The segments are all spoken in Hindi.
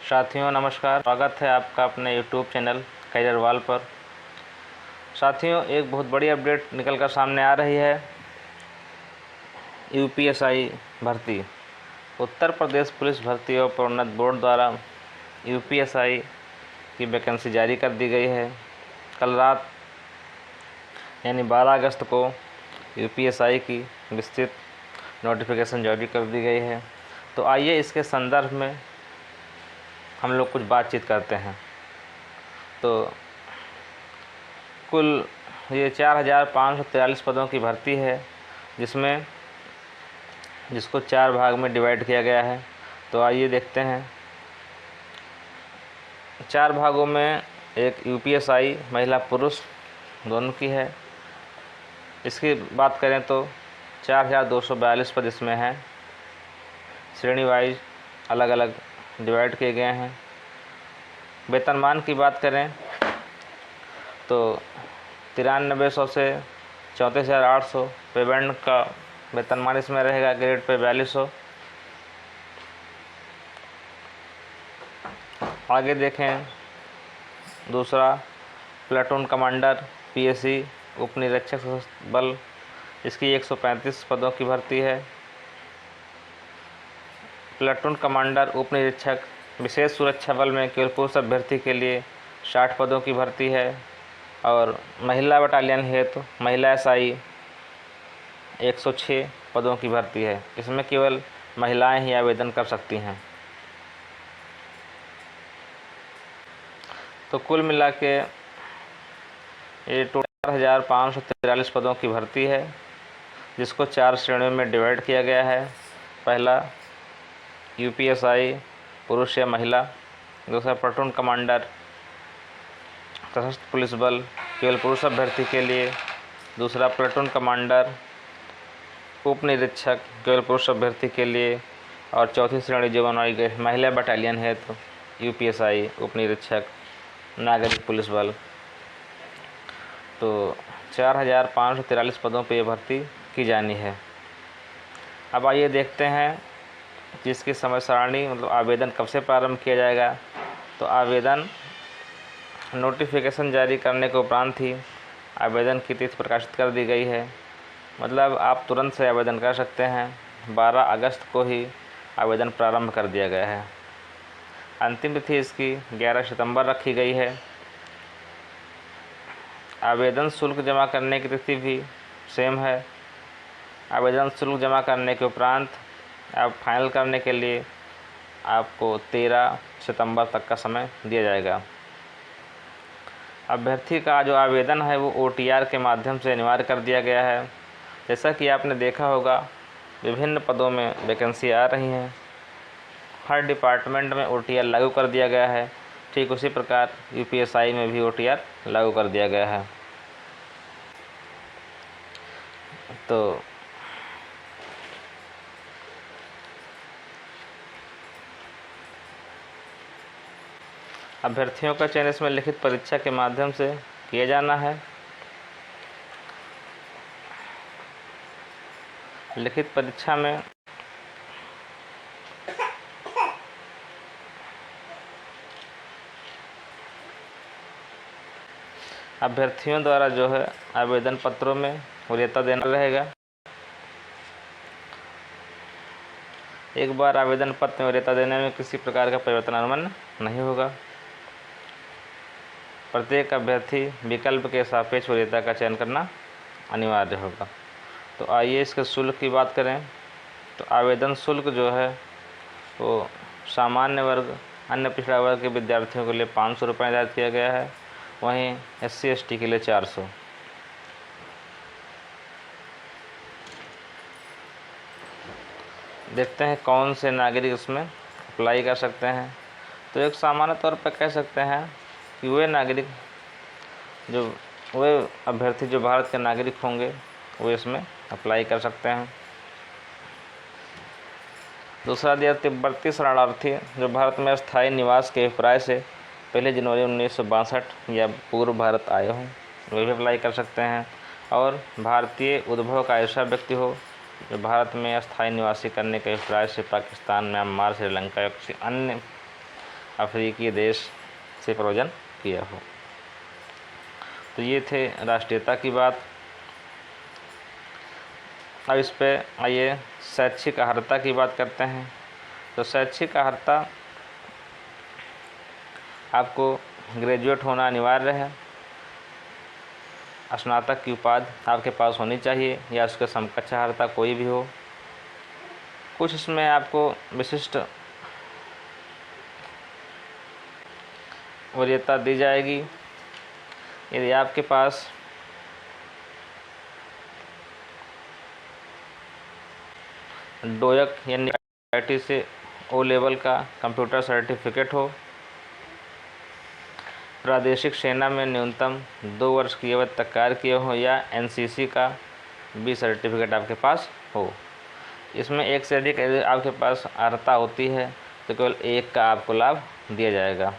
साथियों नमस्कार, स्वागत है आपका अपने यूट्यूब चैनल कैरियरवाल पर। साथियों, एक बहुत बड़ी अपडेट निकल कर सामने आ रही है। यूपीएसआई भर्ती, उत्तर प्रदेश पुलिस भर्ती और प्रोन्नत बोर्ड द्वारा यूपीएसआई की वैकेंसी जारी कर दी गई है। कल रात यानी 12 अगस्त को यूपीएसआई की विस्तृत नोटिफिकेशन जारी कर दी गई है। तो आइए इसके संदर्भ में हम लोग कुछ बातचीत करते हैं। तो कुल ये 4,543 पदों की भर्ती है, जिसको 4 भाग में डिवाइड किया गया है। तो आइए देखते हैं। 4 भागों में एक यूपीएसआई महिला पुरुष दोनों की है। इसकी बात करें तो 4,242 पद इसमें हैं। श्रेणी वाइज अलग अलग डिवाइड किए गए हैं। वेतनमान की बात करें तो 9300 से 34,800 पे बैंड का वेतनमान इसमें रहेगा। Grade pay 4200। आगे देखें, दूसरा प्लाटून कमांडर पीएसी उपनिरीक्षक सशस्त्र बल, इसकी 135 पदों की भर्ती है। प्लाटून कमांडर उपनिरीक्षक विशेष सुरक्षा बल में केवल पुरुष अभ्यर्थी के लिए 60 पदों की भर्ती है। और महिला बटालियन हेतु महिला एसआई 106 पदों की भर्ती है। इसमें केवल महिलाएं ही आवेदन कर सकती हैं। तो कुल मिला के ये टोटल 4,543 पदों की भर्ती है, जिसको 4 श्रेणियों में डिवाइड किया गया है। पहला यूपीएसआई पुरुष या महिला, दूसरा प्लाटून कमांडर सशस्त्र पुलिस बल केवल पुरुष अभ्यर्थी के लिए, दूसरा प्लाटून कमांडर उप निरीक्षक केवल पुरुष अभ्यर्थी के लिए, और चौथी श्रेणी जो बनाई गई महिला बटालियन है तो यूपीएसआई उप निरीक्षक नागरिक पुलिस बल। तो 4,543 पदों पर यह भर्ती की जानी है। अब आइए देखते हैं कि इसकी समय सारणी मतलब आवेदन कब से प्रारंभ किया जाएगा। तो आवेदन नोटिफिकेशन जारी करने के उपरांत ही आवेदन की तिथि प्रकाशित कर दी गई है। मतलब आप तुरंत से आवेदन कर सकते हैं। 12 अगस्त को ही आवेदन प्रारंभ कर दिया गया है। अंतिम तिथि इसकी 11 सितंबर रखी गई है। आवेदन शुल्क जमा करने की तिथि भी सेम है। आवेदन शुल्क जमा करने के उपरांत आप फाइनल करने के लिए आपको 13 सितंबर तक का समय दिया जाएगा। अभ्यर्थी का जो आवेदन है वो ओटीआर के माध्यम से अनिवार्य कर दिया गया है। जैसा कि आपने देखा होगा, विभिन्न पदों में वैकेंसी आ रही हैं। हर डिपार्टमेंट में ओटीआर लागू कर दिया गया है। ठीक उसी प्रकार यूपीएसआई में भी ओटीआर लागू कर दिया गया है। तो अभ्यर्थियों का चयन इसमें लिखित परीक्षा के माध्यम से किया जाना है। लिखित परीक्षा में अभ्यर्थियों द्वारा जो है आवेदन पत्रों में वरीयता देना रहेगा। एक बार आवेदन पत्र में वरीयता देने में किसी प्रकार का परिवर्तन अनुमन्य नहीं होगा। प्रत्येक अभ्यर्थी विकल्प के सापेक्ष वरीयता का चयन करना अनिवार्य होगा। तो आइए इसके शुल्क की बात करें। तो आवेदन शुल्क जो है वो सामान्य वर्ग अन्य पिछड़ा वर्ग के विद्यार्थियों के लिए 500 रुपये निर्धारित किया गया है। वहीं SC ST के लिए 400। देखते हैं कौन से नागरिक इसमें अप्लाई कर सकते हैं। तो एक सामान्य तौर पर कह सकते हैं कि वे अभ्यर्थी जो भारत के नागरिक होंगे वो इसमें अप्लाई कर सकते हैं। दूसरा दिया तिब्बती शरणार्थी जो भारत में स्थायी निवास के अभिप्राय से पहले जनवरी 1962 या पूर्व भारत आए हों, वे भी अप्लाई कर सकते हैं। और भारतीय उद्भव का ऐसा व्यक्ति हो जो भारत में स्थायी निवासी करने के अभिप्राय से पाकिस्तान, म्यांमार, श्रीलंका या किसी अन्य अफ्रीकी देश से प्रयोजन किया हो। तो ये थे राष्ट्रीयता की बात। अब इस पे आइए शैक्षिक अर्हता की बात करते हैं। तो शैक्षिक अर्हता आपको ग्रेजुएट होना अनिवार्य है, स्नातक की उपाधि आपके पास होनी चाहिए या उसके समकक्ष अर्हता कोई भी हो। कुछ इसमें आपको विशिष्ट वरीयता दी जाएगी। यदि आपके पास डोयक यानी IIT से O लेवल का कंप्यूटर सर्टिफिकेट हो, प्रादेशिक सेना में न्यूनतम 2 वर्ष की अवधि तक कार्य किए हो, या NCC का B सर्टिफिकेट आपके पास हो। इसमें एक से अधिक यदि आपके पास अर्हता होती है तो केवल एक का आपको लाभ दिया जाएगा।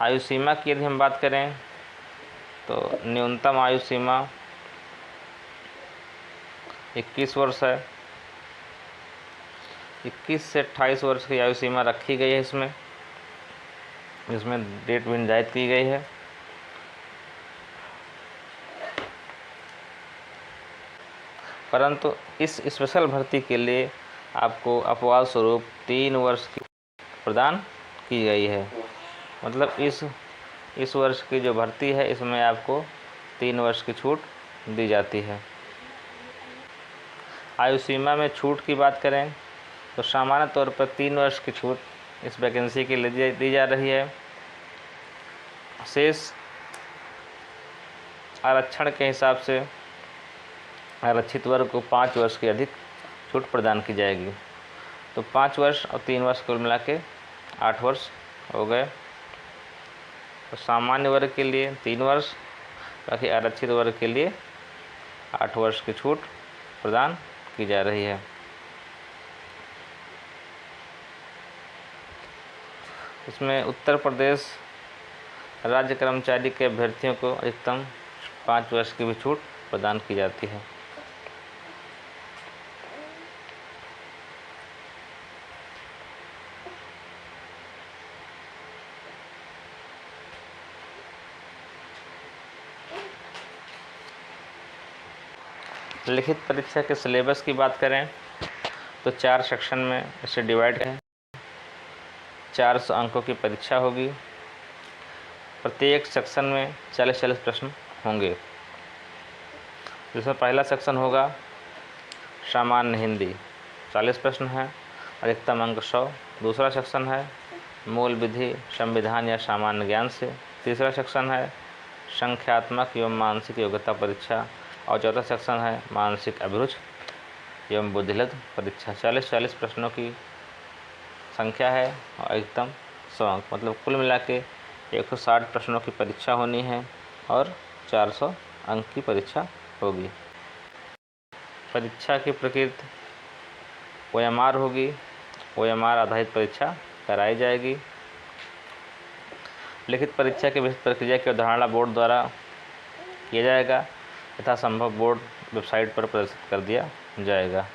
आयु सीमा की यदि हम बात करें तो न्यूनतम आयु सीमा 21 वर्ष है। 21 से 28 वर्ष की आयु सीमा रखी गई है इसमें डेट भी निर्धारित की गई है। परंतु इस स्पेशल भर्ती के लिए आपको अपवाद स्वरूप 3 वर्ष की प्रदान की गई है। मतलब इस वर्ष की जो भर्ती है इसमें आपको 3 वर्ष की छूट दी जाती है। आयु सीमा में छूट की बात करें तो सामान्य तौर पर 3 वर्ष की छूट इस वैकेंसी के लिए दी जा रही है। शेष आरक्षण के हिसाब से आरक्षित वर्ग को 5 वर्ष की अधिक छूट प्रदान की जाएगी। तो 5 वर्ष और 3 वर्ष कुल मिला के 8 वर्ष हो गए। तो सामान्य वर्ग के लिए 3 वर्ष, बाकी आरक्षित वर्ग के लिए 8 वर्ष की छूट प्रदान की जा रही है। इसमें उत्तर प्रदेश राज्य कर्मचारी के अभ्यर्थियों को अधिकतम 5 वर्ष की भी छूट प्रदान की जाती है। लिखित परीक्षा के सिलेबस की बात करें तो 4 सेक्शन में इसे डिवाइड करें। 400 अंकों की परीक्षा होगी। प्रत्येक सेक्शन में 40-40 प्रश्न होंगे। जिसमें पहला सेक्शन होगा सामान्य हिंदी, 40 प्रश्न हैं, अधिकतम अंक 100। दूसरा सेक्शन है मूल विधि, संविधान या सामान्य ज्ञान से। तीसरा सेक्शन है संख्यात्मक एवं मानसिक योग्यता परीक्षा। और चौथा सेक्शन है मानसिक अभिरुचि एवं बुद्धिलब्ध परीक्षा। 40-40 प्रश्नों की संख्या है और अधिकतम 100 अंक, मतलब कुल मिला के 160 प्रश्नों की परीक्षा होनी है और 400 अंक की परीक्षा होगी। परीक्षा की प्रकृति OMR होगी। OMR आधारित परीक्षा कराई जाएगी। लिखित परीक्षा की विस्तृत प्रक्रिया की अवधारणा बोर्ड द्वारा किया जाएगा तथा संभव बोर्ड वेबसाइट पर प्रदर्शित कर दिया जाएगा।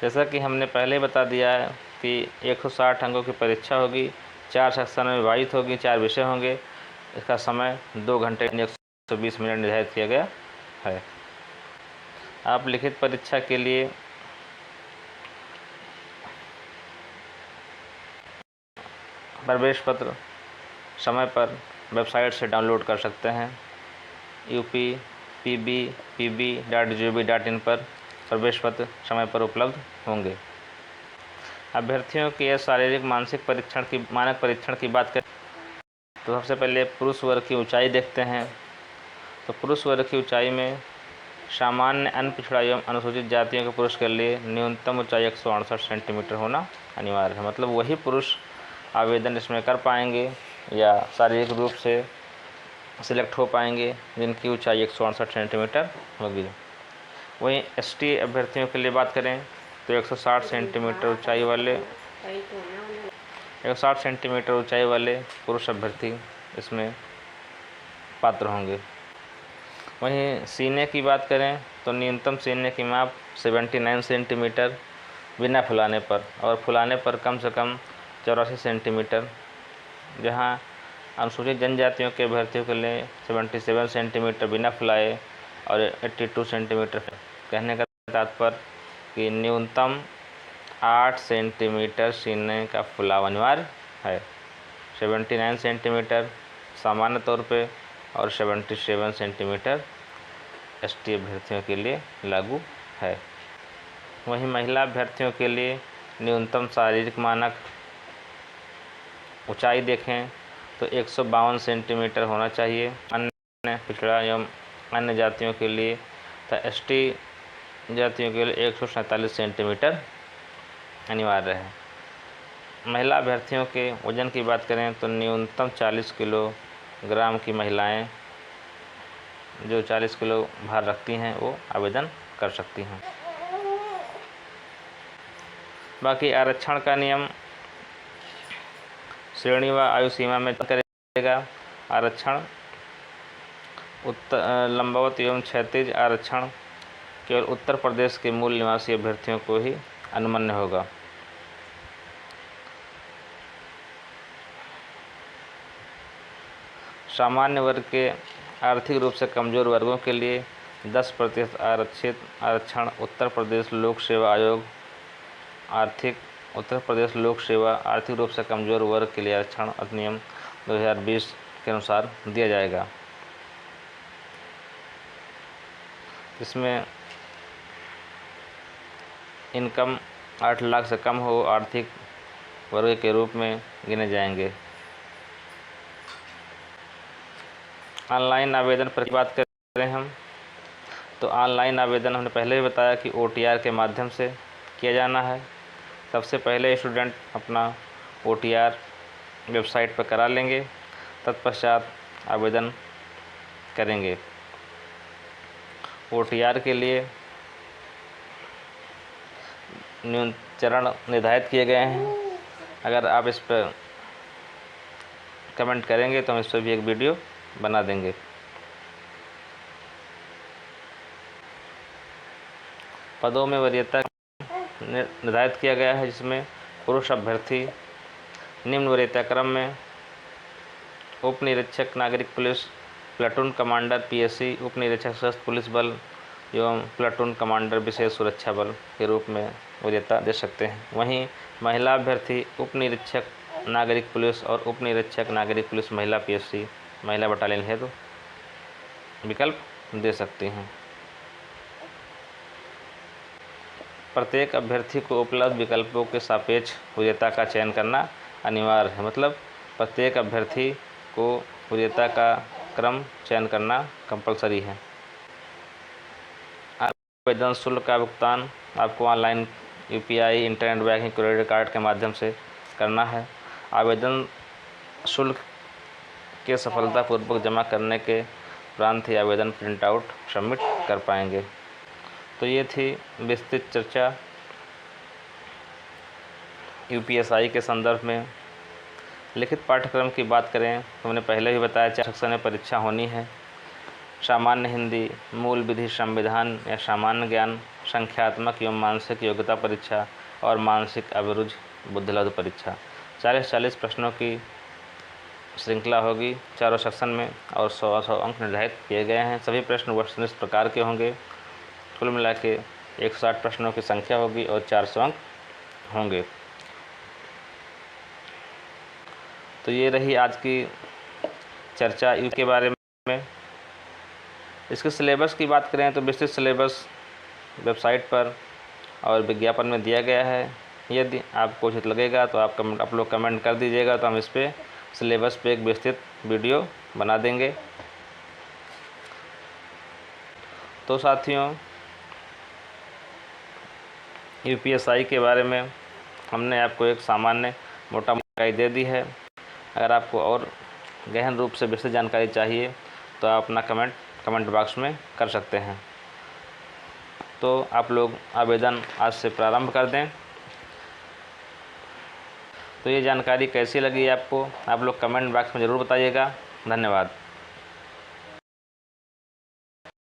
जैसा कि हमने पहले बता दिया है कि 160 अंकों की परीक्षा होगी, 4 सेक्शन में विभाजित होगी, 4 विषय होंगे। इसका समय 2 घंटे 120 मिनट निर्धारित किया गया है। आप लिखित परीक्षा के लिए प्रवेश पत्र समय पर वेबसाइट से डाउनलोड कर सकते हैं। upppb.gov.in पर प्रवेश पत्र समय पर उपलब्ध होंगे। अभ्यर्थियों के शारीरिक मानसिक परीक्षण की मानक परीक्षण की बात करें तो सबसे पहले पुरुष वर्ग की ऊंचाई देखते हैं। तो पुरुष वर्ग की ऊंचाई में सामान्य अनपिछड़ा एवं अनुसूचित जातियों के पुरुष के लिए न्यूनतम ऊंचाई 168 सेंटीमीटर होना अनिवार्य है। मतलब वही पुरुष आवेदन इसमें कर पाएंगे या शारीरिक रूप से सिलेक्ट हो पाएंगे जिनकी ऊंचाई 168 सेंटीमीटर होगी। वहीं ST अभ्यर्थियों के लिए बात करें तो 160 सेंटीमीटर ऊंचाई वाले पुरुष अभ्यर्थी इसमें पात्र होंगे। वहीं सीने की बात करें तो न्यूनतम सीने की माप 79 सेंटीमीटर बिना फुलाने पर, और फुलाने पर कम से कम 84 सेंटीमीटर, जहां अनुसूचित जनजातियों के अभ्यर्थियों के लिए 77 सेंटीमीटर बिना फुलाए और 82 सेंटीमीटर। कहने का तात्पर्य कि न्यूनतम 8 सेंटीमीटर सीने का फुलाव अनिवार्य है। 79 सेंटीमीटर सामान्य तौर पे और 77 सेंटीमीटर एसटी अभ्यर्थियों के लिए लागू है। वहीं महिला अभ्यर्थियों के लिए न्यूनतम शारीरिक मानक ऊंचाई देखें तो 152 सेंटीमीटर होना चाहिए। अन्य पिछड़ा एवं अन्य जातियों के लिए तथा एसटी जातियों के लिए 147 सेंटीमीटर अनिवार्य है। महिला अभ्यर्थियों के वजन की बात करें तो न्यूनतम 40 किलोग्राम की महिलाएं जो 40 किलो भार रखती हैं वो आवेदन कर सकती हैं। बाकी आरक्षण का नियम श्रेणी व आयु सीमा में करेगा। आरक्षण लंबवत एवं क्षैतिज आरक्षण केवल उत्तर प्रदेश के मूल निवासी अभ्यर्थियों को ही अनुमन्य होगा। सामान्य वर्ग के आर्थिक रूप से कमज़ोर वर्गों के लिए 10% आरक्षण उत्तर प्रदेश लोक सेवा आयोग उत्तर प्रदेश लोक सेवा आर्थिक रूप से कमज़ोर वर्ग के लिए आरक्षण अधिनियम 2020 के अनुसार दिया जाएगा। इसमें इनकम 8 लाख से कम हो आर्थिक वर्ग के रूप में गिने जाएंगे। ऑनलाइन आवेदन पर बात करें हम तो ऑनलाइन आवेदन हमने पहले भी बताया कि OTR के माध्यम से किया जाना है। सबसे पहले स्टूडेंट अपना OTR वेबसाइट पर करा लेंगे, तत्पश्चात आवेदन करेंगे। OTR के लिए चरण निर्धारित किए गए हैं। अगर आप इस पर कमेंट करेंगे तो हम इस पर भी एक वीडियो बना देंगे। पदों में वरीयता निर्धारित किया गया है, जिसमें पुरुष अभ्यर्थी निम्न वरीयता क्रम में उप निरीक्षक नागरिक पुलिस, प्लाटून कमांडर PSC, उप निरीक्षक सशस्त्र पुलिस बल एवं प्लाटून कमांडर विशेष सुरक्षा बल के रूप में वरीयता दे सकते हैं। वहीं महिला अभ्यर्थी उप निरीक्षक नागरिक पुलिस और उप निरीक्षक नागरिक पुलिस महिला PSC महिला बटालियन हेतु विकल्प दे सकती हैं। प्रत्येक अभ्यर्थी को उपलब्ध विकल्पों के सापेक्ष वरीयता का चयन करना अनिवार्य है। मतलब प्रत्येक अभ्यर्थी को वरीयता का क्रम चयन करना कंपलसरी है। आवेदन शुल्क का भुगतान आपको online UPI, internet banking, credit card के माध्यम से करना है। आवेदन शुल्क के सफलतापूर्वक जमा करने के उपरांत ही आवेदन प्रिंट आउट सबमिट कर पाएंगे। तो ये थी विस्तृत चर्चा UPSI के संदर्भ में। लिखित पाठ्यक्रम की बात करें तो मैंने पहले भी बताया 4 सेक्शन में परीक्षा होनी है। सामान्य हिंदी, मूल विधि, संविधान या सामान्य ज्ञान, संख्यात्मक एवं मानसिक योग्यता परीक्षा और मानसिक अभिरुचि बुद्धिलब्ध परीक्षा। 40-40 प्रश्नों की श्रृंखला होगी चारों सेक्शन में और 100 अंक निर्धारित किए गए हैं। सभी प्रश्न वस्तुनिष्ठ प्रकार के होंगे। कुल मिला के 160 प्रश्नों की संख्या होगी और 400 अंक होंगे। तो ये रही आज की चर्चा यू के बारे में। इसके सिलेबस की बात करें तो विस्तृत सिलेबस वेबसाइट पर और विज्ञापन में दिया गया है। यदि आपको उचित लगेगा तो आप लोग कमेंट कर दीजिएगा, तो हम इस पर सिलेबस पे एक विस्तृत वीडियो बना देंगे। तो साथियों, UPSI के बारे में हमने आपको एक सामान्य मोटा जानकारी दे दी है। अगर आपको और गहन रूप से विस्तृत जानकारी चाहिए तो आप अपना कमेंट बॉक्स में कर सकते हैं। तो आप लोग आवेदन आज से प्रारंभ कर दें। तो ये जानकारी कैसी लगी आपको, आप लोग कमेंट बॉक्स में ज़रूर बताइएगा। धन्यवाद।